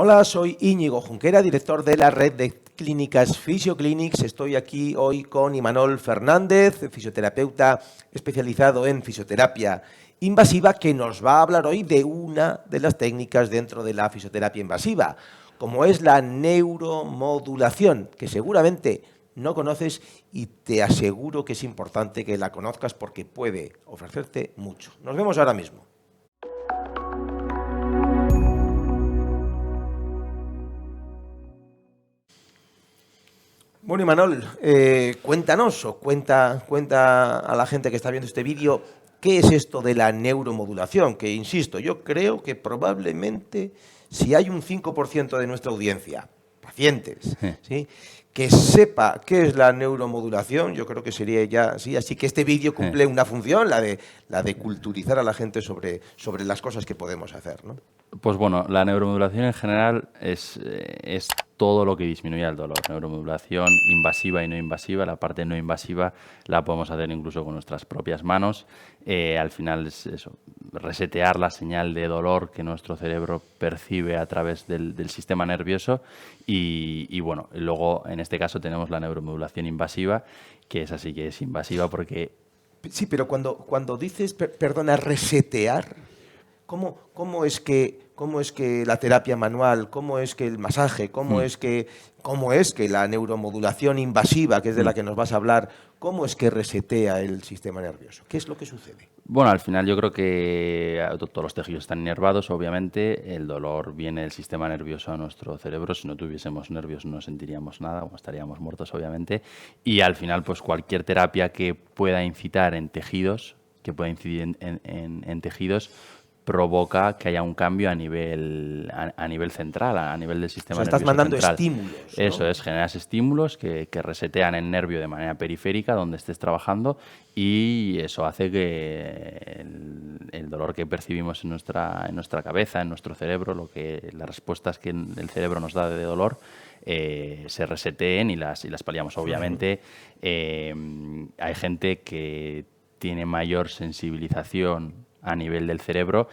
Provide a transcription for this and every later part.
Hola, soy Íñigo Junquera, director de la red de clínicas Fisioclinics. Estoy aquí hoy con Imanol Fernández, fisioterapeuta especializado en fisioterapia invasiva, que nos va a hablar hoy de una de las técnicas dentro de la fisioterapia invasiva, como es la neuromodulación, que seguramente no conoces y te aseguro que es importante que la conozcas porque puede ofrecerte mucho. Nos vemos ahora mismo. Bueno, Imanol, cuéntanos o cuenta a la gente que está viendo este vídeo qué es esto de la neuromodulación, que insisto, yo creo que probablemente si hay un 5% de nuestra audiencia, pacientes, ¿sí?, que sepa qué es la neuromodulación, yo creo que sería ya, sí, así que este vídeo cumple una función, la de culturizar a la gente sobre las cosas que podemos hacer, ¿no? Pues bueno, la neuromodulación en general es todo lo que disminuye el dolor. Neuromodulación invasiva y no invasiva. La parte no invasiva la podemos hacer incluso con nuestras propias manos. Al final es eso, resetear la señal de dolor que nuestro cerebro percibe a través del sistema nervioso. Y bueno, luego en este caso tenemos la neuromodulación invasiva, que es así, que es invasiva porque... Sí, pero cuando dices, perdona, resetear, ¿cómo es que la terapia manual, cómo es que el masaje, cómo es que la neuromodulación invasiva, que es de la que nos vas a hablar, cómo es que resetea el sistema nervioso? ¿Qué es lo que sucede? Bueno, al final yo creo que todos los tejidos están inervados, obviamente. El dolor viene del sistema nervioso a nuestro cerebro. Si no tuviésemos nervios no sentiríamos nada o estaríamos muertos, obviamente. Y al final, pues cualquier terapia que pueda incitar en tejidos, que pueda incidir en tejidos, provoca que haya un cambio a nivel central, a nivel del sistema nervioso estás mandando central. estímulos, ¿no? Eso es, generas estímulos que resetean el nervio de manera periférica donde estés trabajando, y eso hace que el dolor que percibimos en nuestra cabeza, en nuestro cerebro, las respuestas que el cerebro nos da de dolor, se reseteen y las paliamos. Obviamente hay gente que tiene mayor sensibilización a nivel del cerebro,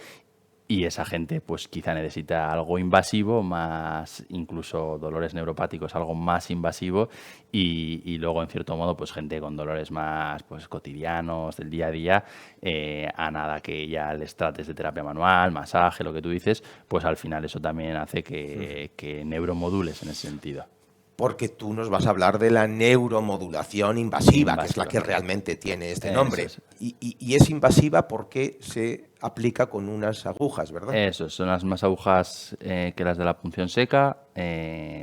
y esa gente pues quizá necesita algo invasivo, más incluso dolores neuropáticos, algo más invasivo, y luego en cierto modo pues gente con dolores más pues cotidianos del día a día, a nada que ya les trates de terapia manual, masaje, lo que tú dices, pues al final eso también hace que neuromodules en ese sentido. Porque tú nos vas a hablar de la neuromodulación invasiva, que es la que realmente tiene este nombre. Es. Y es invasiva porque se aplica con unas agujas, ¿verdad? Eso, son las más agujas que las de la punción seca.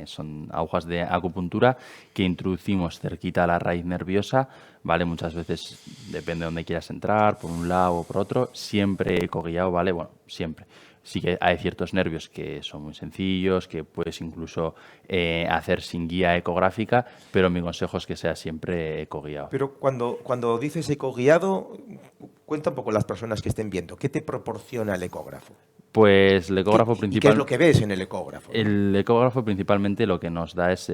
Son agujas de acupuntura que introducimos cerquita a la raíz nerviosa, ¿vale? Muchas veces depende de dónde quieras entrar, por un lado o por otro, siempre ecoguiado, ¿vale? Bueno, siempre. Sí que hay ciertos nervios que son muy sencillos, que puedes incluso hacer sin guía ecográfica, pero mi consejo es que sea siempre ecoguiado. Pero cuando dices ecoguiado, cuenta un poco a las personas que estén viendo. ¿Qué te proporciona el ecógrafo? Pues el ecógrafo principal... ¿Y qué es lo que ves en el ecógrafo? El ecógrafo principalmente lo que nos da es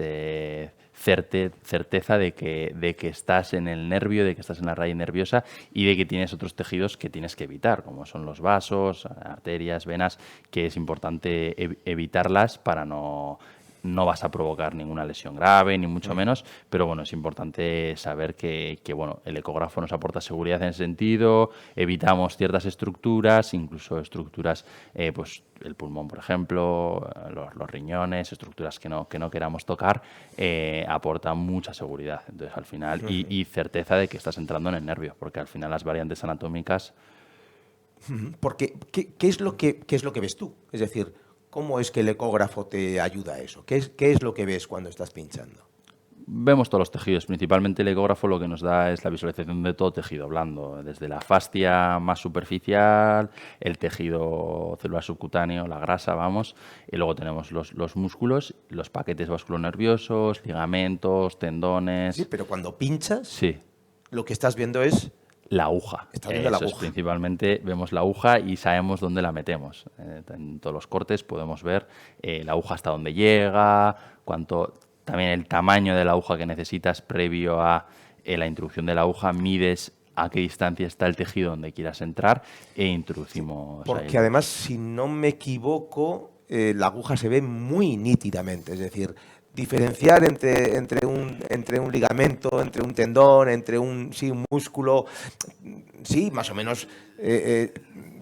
certeza de que estás en el nervio, de que estás en la raíz nerviosa, y de que tienes otros tejidos que tienes que evitar, como son los vasos, arterias, venas, que es importante evitarlas para no vas a provocar ninguna lesión grave, ni mucho menos, pero bueno, es importante saber que bueno, el ecógrafo nos aporta seguridad en ese sentido, evitamos ciertas estructuras, incluso estructuras, pues el pulmón, por ejemplo, los riñones, estructuras que no queramos tocar, aportan mucha seguridad. Entonces, al final, y certeza de que estás entrando en el nervio, porque al final las variantes anatómicas... Porque, ¿qué es lo que ves tú? Es decir, ¿cómo es que el ecógrafo te ayuda a eso? ¿Qué es lo que ves cuando estás pinchando? Vemos todos los tejidos. Principalmente el ecógrafo lo que nos da es la visualización de todo tejido blando, desde la fascia más superficial, el tejido celular subcutáneo, la grasa, vamos, y luego tenemos los músculos, los paquetes vasculonerviosos, ligamentos, tendones... Sí, pero cuando pinchas, sí, lo que estás viendo es... la aguja. Estás viendo la aguja. Principalmente vemos la aguja y sabemos dónde la metemos. En todos los cortes podemos ver la aguja hasta dónde llega, también el tamaño de la aguja que necesitas previo a la introducción de la aguja, mides a qué distancia está el tejido donde quieras entrar e introducimos... Porque además, si no me equivoco, la aguja se ve muy nítidamente, es decir, diferenciar entre un ligamento, entre un tendón, entre un músculo, sí, más o menos,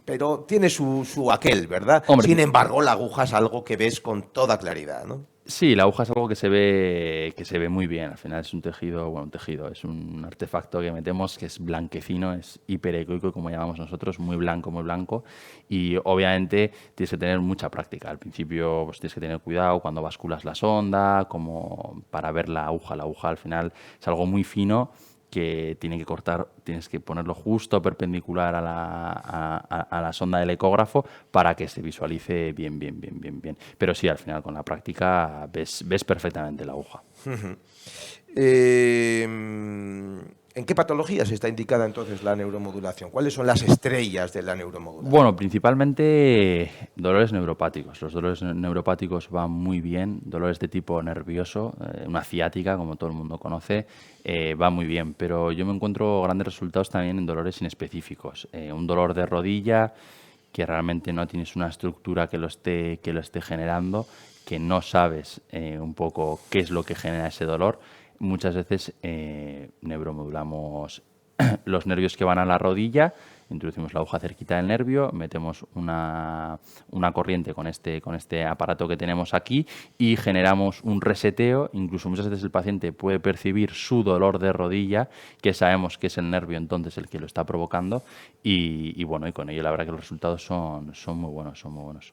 pero tiene su aquel, ¿verdad? Hombre, Sin embargo, la aguja es algo que ves con toda claridad, ¿no? sí, la aguja es algo que se ve muy bien. Al final es un tejido, bueno, un tejido, es un artefacto que metemos que es blanquecino, es hiperecoico, como llamamos nosotros, muy blanco, muy blanco. Y obviamente tienes que tener mucha práctica. Al principio pues, tienes que tener cuidado cuando basculas la sonda, como para ver la aguja. La aguja al final es algo muy fino que tiene que cortar, tienes que ponerlo justo perpendicular a la sonda del ecógrafo para que se visualice bien, bien, bien, bien, bien. Pero sí, al final con la práctica ves perfectamente la aguja. ¿En qué patologías está indicada entonces la neuromodulación? ¿Cuáles son las estrellas de la neuromodulación? Bueno, principalmente dolores neuropáticos. Los dolores neuropáticos van muy bien. Dolores de tipo nervioso, una ciática, como todo el mundo conoce, va muy bien. Pero yo me encuentro grandes resultados también en dolores inespecíficos. Un dolor de rodilla que realmente no tienes una estructura que lo esté generando, que no sabes un poco qué es lo que genera ese dolor. Muchas veces neuromodulamos los nervios que van a la rodilla, introducimos la aguja cerquita del nervio, metemos una corriente con este aparato que tenemos aquí y generamos un reseteo. Incluso muchas veces el paciente puede percibir su dolor de rodilla, que sabemos que es el nervio entonces el que lo está provocando y bueno, y con ello la verdad que los resultados son muy buenos, son muy buenos.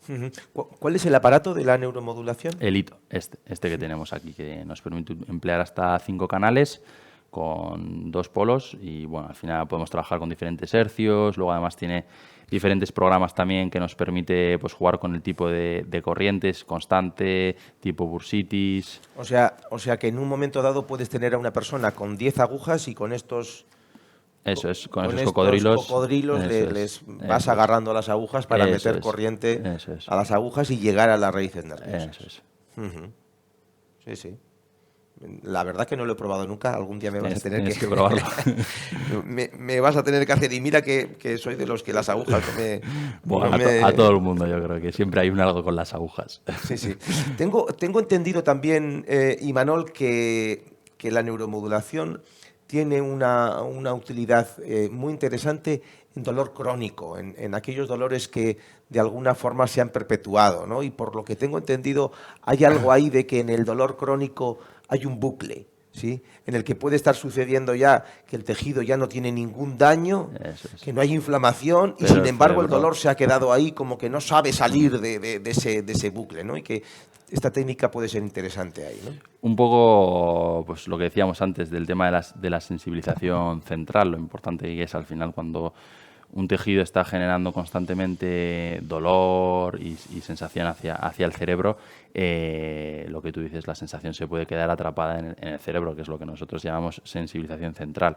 ¿Cuál es el aparato de la neuromodulación? El hito, este que tenemos aquí, que nos permite emplear hasta 5 canales con 2 polos y bueno, al final podemos trabajar con diferentes hercios, luego además tiene diferentes programas también que nos permite pues jugar con el tipo de corrientes constante, tipo bursitis. O sea que en un momento dado puedes tener a una persona con 10 agujas y con estos... Eso es, con esos estos cocodrilos les vas agarrando las agujas para meter corriente a las aguas y llegar a las raíces nerviosas. Eso es. Sí, sí. La verdad que no lo he probado nunca. Algún día me vas a tener que probarlo. me vas a tener que hacer. Y mira que soy de los que las agujas no me... Bueno, a todo el mundo yo creo que siempre hay un algo con las agujas. Sí, sí. Tengo entendido también, Imanol, que la neuromodulación tiene una utilidad muy interesante en dolor crónico, en aquellos dolores que de alguna forma se han perpetuado, ¿no? Y por lo que tengo entendido, hay algo ahí de que en el dolor crónico hay un bucle, ¿sí? En el que puede estar sucediendo ya que el tejido ya no tiene ningún daño, que no hay inflamación y sin embargo el dolor se ha quedado ahí como que no sabe salir de ese bucle, ¿no? Y que esta técnica puede ser interesante ahí, ¿no? Un poco pues lo que decíamos antes del tema de la sensibilización central, lo importante que es al final cuando un tejido está generando constantemente dolor y sensación hacia el cerebro, lo que tú dices, la sensación se puede quedar atrapada en el cerebro, que es lo que nosotros llamamos sensibilización central.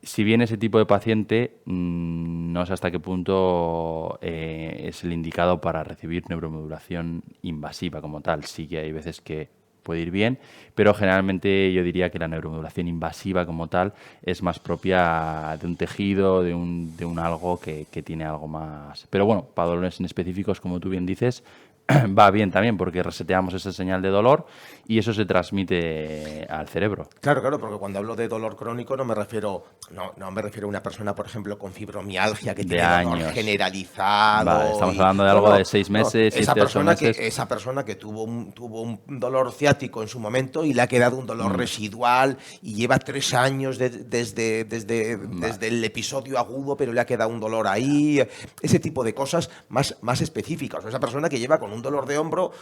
Si bien ese tipo de paciente no sé hasta qué punto es el indicado para recibir neuromodulación invasiva como tal, sí que hay veces que puede ir bien, pero generalmente yo diría que la neuromodulación invasiva como tal es más propia de un tejido, de un algo que tiene algo más. Pero bueno, para dolores específicos, como tú bien dices, va bien también porque reseteamos esa señal de dolor y eso se transmite al cerebro. Claro, porque cuando hablo de dolor crónico no me refiero a una persona, por ejemplo, con fibromialgia que tiene dolor generalizado. Vale, estamos hablando de algo de 6 meses, 7, 8 meses. Esa persona que tuvo un dolor ciático en su momento y le ha quedado un dolor residual y lleva 3 años desde el episodio agudo, pero le ha quedado un dolor ahí. Ese tipo de cosas más específicas. O esa persona que lleva con un dolor de hombro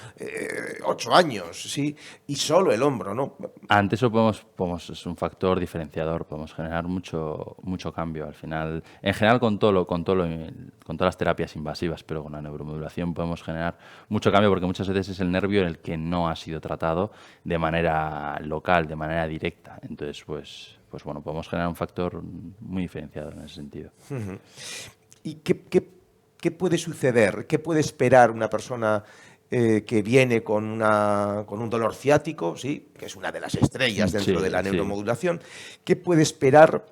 8 años, ¿sí? Y solo el hombro, ¿no? Ante eso es un factor diferenciador, podemos generar mucho cambio al final. En general con todas las terapias invasivas, pero con la neuromodulación podemos generar mucho cambio porque muchas veces es el nervio en el que no ha sido tratado de manera local, de manera directa. Entonces, pues bueno, podemos generar un factor muy diferenciado en ese sentido. ¿Y qué puede suceder? ¿Qué puede esperar una persona que viene con un dolor ciático, ¿sí? Que es una de las estrellas dentro de la neuromodulación? ¿Qué puede esperar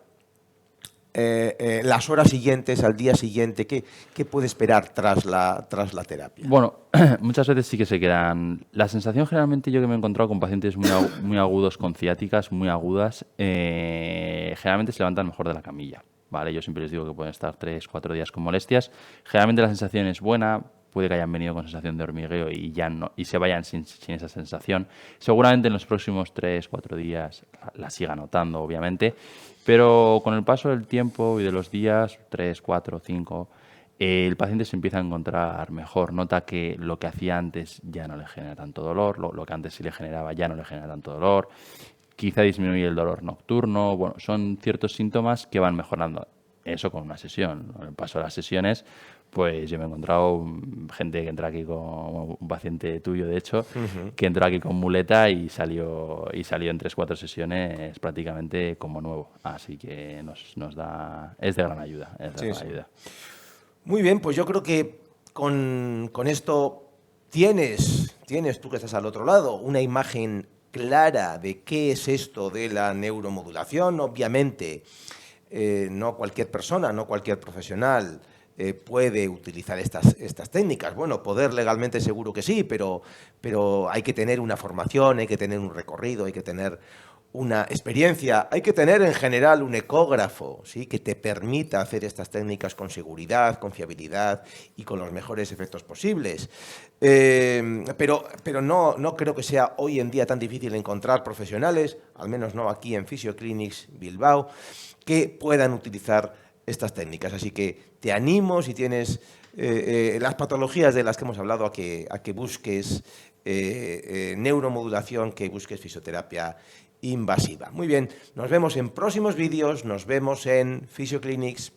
las horas siguientes, al día siguiente? ¿Qué puede esperar tras la terapia? Bueno, muchas veces sí que se quedan. La sensación generalmente yo que me he encontrado con pacientes muy agudos con ciáticas, muy agudas, generalmente se levantan mejor de la camilla. ¿Vale? Yo siempre les digo que pueden estar 3, 4 días con molestias. Generalmente la sensación es buena, puede que hayan venido con sensación de hormigueo y ya no, y se vayan sin esa sensación. Seguramente en los próximos 3, 4 días la siga notando, obviamente, pero con el paso del tiempo y de los días, 3, 4, 5, el paciente se empieza a encontrar mejor. Nota que lo que hacía antes ya no le genera tanto dolor, lo que antes sí le generaba ya no le genera tanto dolor. Quizá disminuye el dolor nocturno. Bueno, son ciertos síntomas que van mejorando. Eso con una sesión. Con el paso de las sesiones, pues yo me he encontrado gente que entra aquí con un paciente tuyo, de hecho, que entró aquí con muleta y salió en 3, 4 sesiones prácticamente como nuevo. Así que nos da, es de gran ayuda. Es de gran ayuda. Muy bien, pues yo creo que con esto tienes tú que estás al otro lado, una imagen clara de qué es esto de la neuromodulación. Obviamente, no cualquier persona, no cualquier profesional puede utilizar estas técnicas. Bueno, poder legalmente seguro que sí, pero hay que tener una formación, hay que tener un recorrido, hay que tener una experiencia, hay que tener en general un ecógrafo, ¿sí?, que te permita hacer estas técnicas con seguridad, con fiabilidad y con los mejores efectos posibles. Pero no creo que sea hoy en día tan difícil encontrar profesionales, al menos no aquí en Physioclinics Bilbao, que puedan utilizar estas técnicas. Así que te animo, si tienes las patologías de las que hemos hablado, a que busques neuromodulación, que busques fisioterapia invasiva. Muy bien, nos vemos en próximos vídeos, nos vemos en Physioclinics.